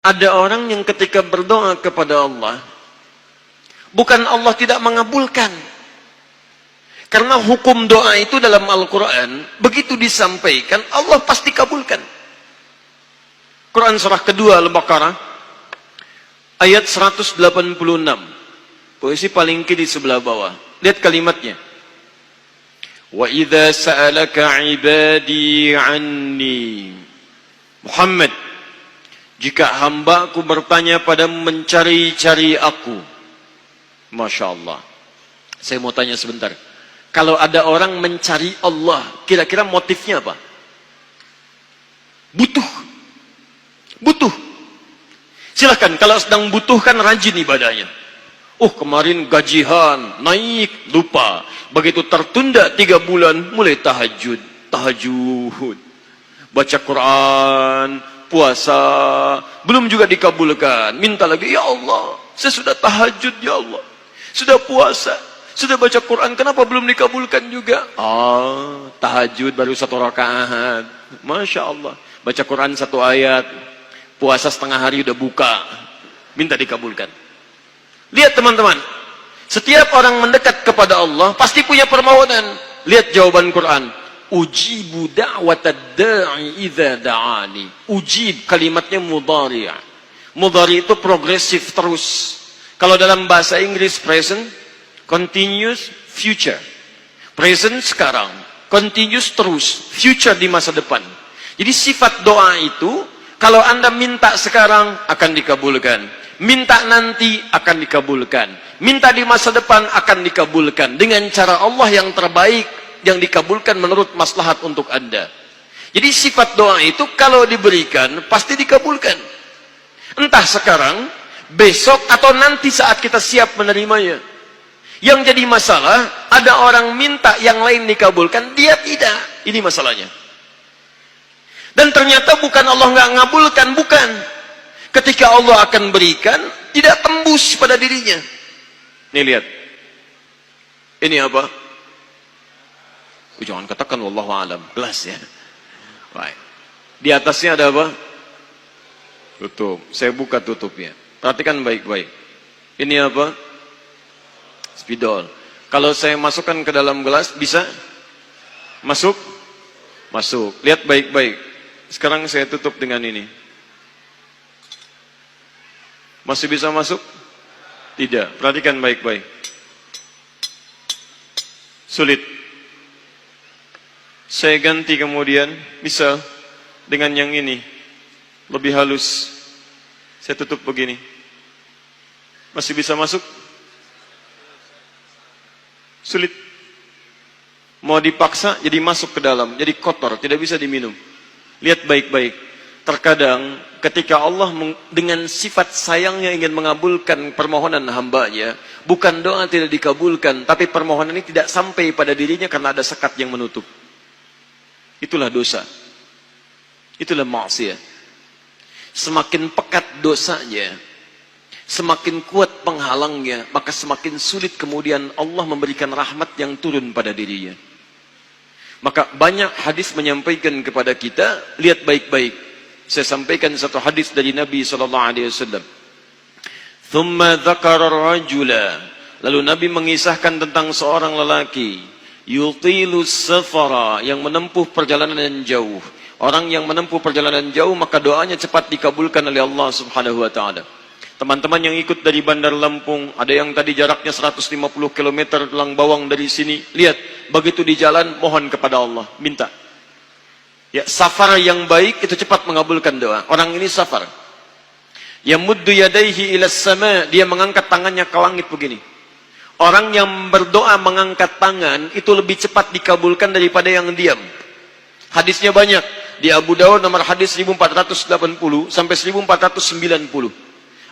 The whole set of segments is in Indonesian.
Ada orang yang ketika berdoa kepada Allah, bukan Allah tidak mengabulkan. Karena hukum doa itu dalam Al-Quran, begitu disampaikan, Allah pasti kabulkan. Quran surah kedua Al-Baqarah, ayat 186. Posisi paling kiri sebelah bawah. Lihat kalimatnya. Wa idza sa'alaka 'ibadi 'anni. Muhammad, jika hambaku bertanya padamu mencari-cari aku. Masya Allah. Saya mau tanya sebentar. Kalau ada orang mencari Allah, kira-kira motifnya apa? Butuh. Butuh. Silahkan, kalau sedang butuh kan rajin ibadahnya. Oh, kemarin gajian, naik, lupa. Begitu tertunda 3 bulan, mulai tahajud. Baca Quran, puasa, belum juga dikabulkan. Minta lagi, ya Allah, saya sudah tahajud, ya Allah. Sudah puasa, sudah baca Quran, kenapa belum dikabulkan juga? Tahajud baru 1 rakaat. Masya Allah. Baca Quran 1 ayat, puasa setengah hari udah buka, minta dikabulkan. Lihat teman-teman, setiap orang mendekat kepada Allah pasti punya permohonan. Lihat jawaban Quran. Ujibu da'watad da'i idza da'ani. Ujib, kalimatnya mudhari'. Mudhari' itu progresif terus. Kalau dalam bahasa Inggris present, continuous, future. Present sekarang, continuous terus, future di masa depan. Jadi sifat doa itu, kalau Anda minta sekarang akan dikabulkan. Minta nanti akan dikabulkan. Minta di masa depan akan dikabulkan. Dengan cara Allah yang terbaik, yang dikabulkan menurut maslahat untuk Anda. Jadi sifat doa itu kalau diberikan pasti dikabulkan. Entah sekarang, besok atau nanti saat kita siap menerimanya. Yang jadi masalah, ada orang minta yang lain dikabulkan, dia tidak. Ini masalahnya. Dan ternyata bukan Allah nggak ngabulkan, bukan. Ketika Allah akan berikan, tidak tembus pada dirinya. Nih lihat. Ini apa? Jangan katakan wallahu alam, gelas ya. Baik. Di atasnya ada apa? Tutup. Saya buka tutupnya. Perhatikan baik-baik. Ini apa? Spidol. Kalau saya masukkan ke dalam gelas, bisa? Masuk? Masuk. Lihat baik-baik. Sekarang saya tutup dengan ini. Masih bisa masuk? Tidak. Perhatikan baik-baik. Sulit. Saya ganti kemudian, bisa dengan yang ini. Lebih halus. Saya tutup begini. Masih bisa masuk? Sulit. Mau dipaksa, jadi masuk ke dalam. Jadi kotor, tidak bisa diminum. Lihat baik-baik. Terkadang ketika Allah dengan sifat sayangnya ingin mengabulkan permohonan hambanya, bukan doa tidak dikabulkan, tapi permohonan ini tidak sampai pada dirinya karena ada sekat yang menutup. Itulah dosa. Itulah maksiat. Semakin pekat dosanya, semakin kuat penghalangnya, maka semakin sulit kemudian Allah memberikan rahmat yang turun pada dirinya. Maka banyak hadis menyampaikan kepada kita, lihat baik-baik. Saya sampaikan satu hadis dari Nabi SAW. Thumma dzakara rajula. Lalu Nabi mengisahkan tentang seorang lelaki. Yutilus safara, yang menempuh perjalanan yang jauh. Orang yang menempuh perjalanan jauh, maka doanya cepat dikabulkan oleh Allah Subhanahu wa ta'ala. Teman-teman yang ikut dari Bandar Lampung, ada yang tadi jaraknya 150 km Lang Bawang dari sini. Lihat, begitu di jalan, mohon kepada Allah, minta. Ya, safar yang baik itu cepat mengabulkan doa. Orang ini safar. Yamuddu yadaihi ilas sama, dia mengangkat tangannya ke langit begini. Orang yang berdoa mengangkat tangan itu lebih cepat dikabulkan daripada yang diam. Hadisnya banyak. Di Abu Dawud nomor hadis 1480 sampai 1490.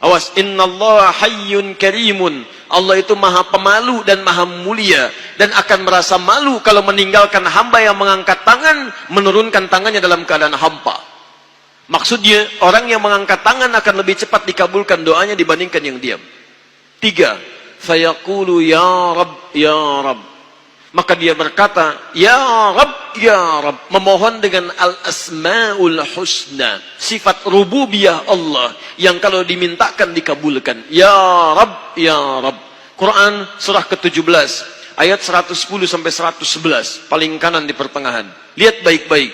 Awas, innallaha hayyun karimun. Allah itu maha pemalu dan maha mulia, dan akan merasa malu kalau meninggalkan hamba yang mengangkat tangan, menurunkan tangannya dalam keadaan hampa. Maksudnya, orang yang mengangkat tangan akan lebih cepat dikabulkan doanya dibandingkan yang diam. 3. Fayaqulu ya Rabb, ya Rabb. Maka dia berkata, Ya Rabb, Ya Rabb. Memohon dengan al-asma'ul husna. Sifat rububiyah Allah. Yang kalau dimintakan dikabulkan. Ya Rabb, Ya Rabb. Quran surah ke-17. Ayat 110 sampai 111. Paling kanan di pertengahan. Lihat baik-baik.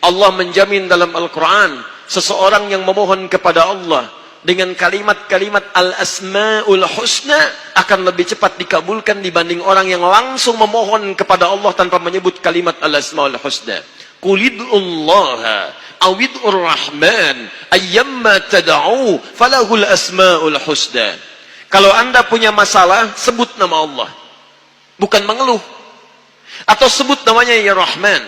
Allah menjamin dalam Al-Quran. Seseorang yang memohon kepada Allah. Dengan kalimat-kalimat al-asma'ul husna akan lebih cepat dikabulkan dibanding orang yang langsung memohon kepada Allah tanpa menyebut kalimat al-asma'ul husna. Qulid'ullaha awid'ur rahman ayyamma tad'u falahul asma'ul husna. Kalau Anda punya masalah, sebut nama Allah. Bukan mengeluh. Atau sebut namanya ya Rahman.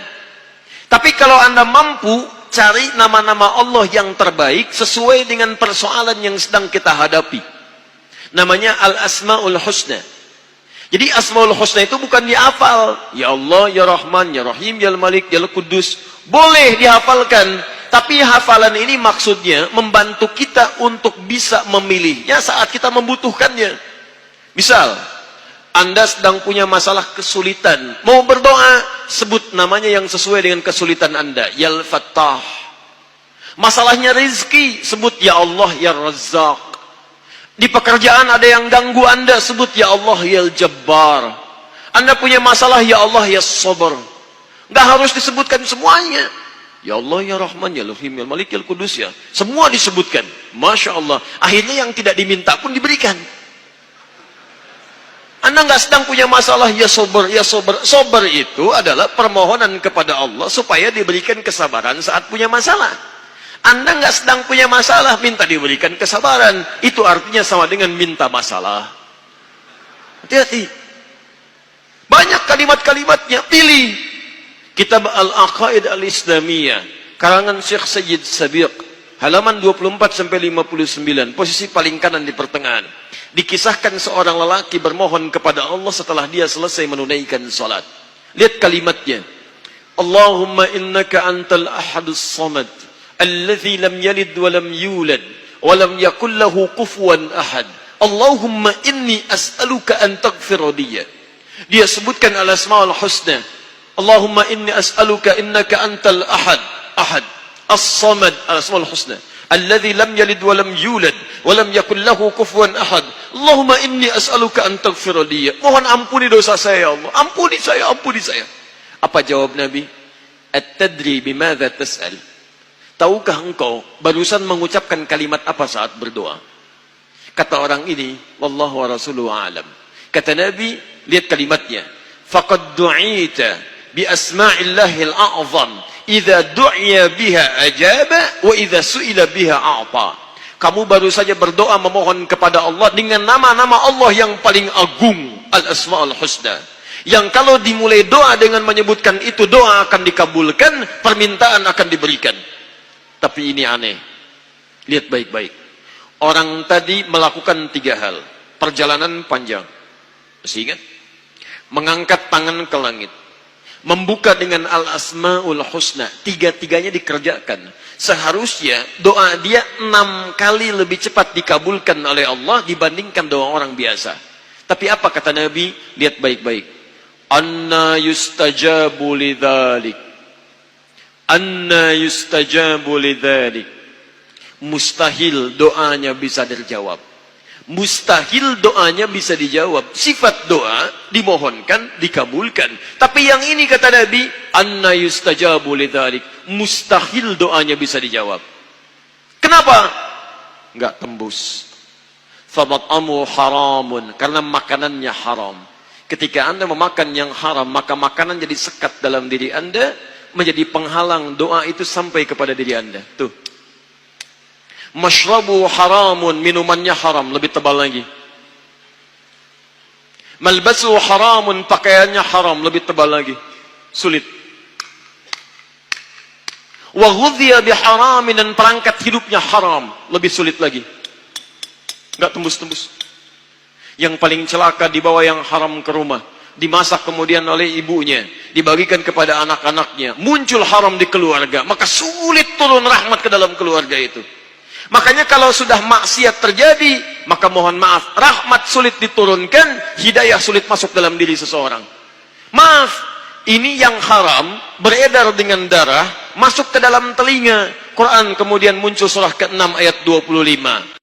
Tapi kalau Anda mampu cari nama-nama Allah yang terbaik sesuai dengan persoalan yang sedang kita hadapi. Namanya Al-Asma'ul Husna. Jadi Asma'ul Husna itu bukan dihafal. Ya Allah, Ya Rahman, Ya Rahim, Ya Malik, Ya Qudus. Boleh dihafalkan. Tapi hafalan ini maksudnya membantu kita untuk bisa memilihnya saat kita membutuhkannya. Misal, Anda sedang punya masalah kesulitan. Mau berdoa, sebut namanya yang sesuai dengan kesulitan Anda. Ya Al-Fattah. Masalahnya rezeki, sebut Ya Allah, Ya Razzaq. Di pekerjaan ada yang ganggu Anda, sebut Ya Allah, Ya Al-Jabbar. Anda punya masalah, Ya Allah, Ya Sabr. Nggak harus disebutkan semuanya. Ya Allah, Ya Rahman, Ya Rahim, Ya Malik, Ya Qudus, ya. Semua disebutkan. Masya Allah. Akhirnya yang tidak diminta pun diberikan. Anda nggak sedang punya masalah, ya sober, ya sober. Sober itu adalah permohonan kepada Allah supaya diberikan kesabaran saat punya masalah. Anda nggak sedang punya masalah, minta diberikan kesabaran. Itu artinya sama dengan minta masalah. Hati-hati. Banyak kalimat-kalimatnya, pilih. Kitab Al-Aqaid Al-Islamiyah, karangan Syekh Sayyid Sabiq, halaman 24-59, posisi paling kanan di pertengahan. Dikisahkan seorang lelaki bermohon kepada Allah setelah dia selesai menunaikan salat. Lihat kalimatnya. Allahumma innaka antal ahadus samad, alladhi lam yalid wa lam yulad, wa lam yakul lahu kufuwan ahad. Allahumma inni as'aluka an taghfira liya. Dia sebutkan al-asma'ul husna. Allahumma inni as'aluka innaka antal ahad, ahad, as-samad, al-asma'ul husna. Alladhi lam yalid wa lam yulad wa lam yakul lahu kufuwan ahad. Allahumma inni as'aluka an taghfira li. Mohon ampuni dosa saya ya Allah. Ampuni saya, ampuni saya. Apa jawab Nabi? At-tadri bimadza tas'al? Tahukah engkau barusan mengucapkan kalimat apa saat berdoa? Kata orang ini, wallahu wa rasuluhu a'lam. Kata Nabi, lihat kalimatnya. Faqad du'ita bi asma'illahil a'zam. Idza du'iya biha ajaba wa idza su'ila biha a'ta. Kamu baru saja berdoa memohon kepada Allah dengan nama-nama Allah yang paling agung, Al-Asma'ul Husna. Yang kalau dimulai doa dengan menyebutkan itu, doa akan dikabulkan, permintaan akan diberikan. Tapi ini aneh. Lihat baik-baik. Orang tadi melakukan 3 hal. Perjalanan panjang. Masih ingat? Mengangkat tangan ke langit. Membuka dengan al-asma'ul husna. 3-tiganya dikerjakan. Seharusnya doa dia 6 kali lebih cepat dikabulkan oleh Allah dibandingkan doa orang biasa. Tapi apa kata Nabi? Lihat baik-baik. Anna yustajabu lidzalik. Anna yustajabu lidzalik. Mustahil doanya bisa dijawab. Mustahil doanya bisa dijawab. Sifat doa dimohonkan, dikabulkan. Tapi yang ini kata Nabi, anna yustajabu lidzalik. Mustahil doanya bisa dijawab. Kenapa? Enggak tembus. Famat'amu haramun, karena makanannya haram. Ketika Anda memakan yang haram, maka makanan jadi sekat dalam diri Anda, menjadi penghalang doa itu sampai kepada diri Anda. Tuh. Mashrabu haramun, minumannya haram, lebih tebal lagi. Malbasu haramun, pakaiannya haram, lebih tebal lagi. Sulit. Wa ghudhiya biharamin, dan perangkat hidupnya haram, lebih sulit lagi. Enggak tembus-tembus. Yang paling celaka dibawa yang haram ke rumah, dimasak kemudian oleh ibunya, dibagikan kepada anak-anaknya, muncul haram di keluarga, maka sulit turun rahmat ke dalam keluarga itu. Makanya kalau sudah maksiat terjadi, maka mohon maaf, rahmat sulit diturunkan, hidayah sulit masuk dalam diri seseorang. Maaf, ini yang haram, beredar dengan darah, masuk ke dalam telinga. Quran kemudian muncul surah ke-6 ayat 25.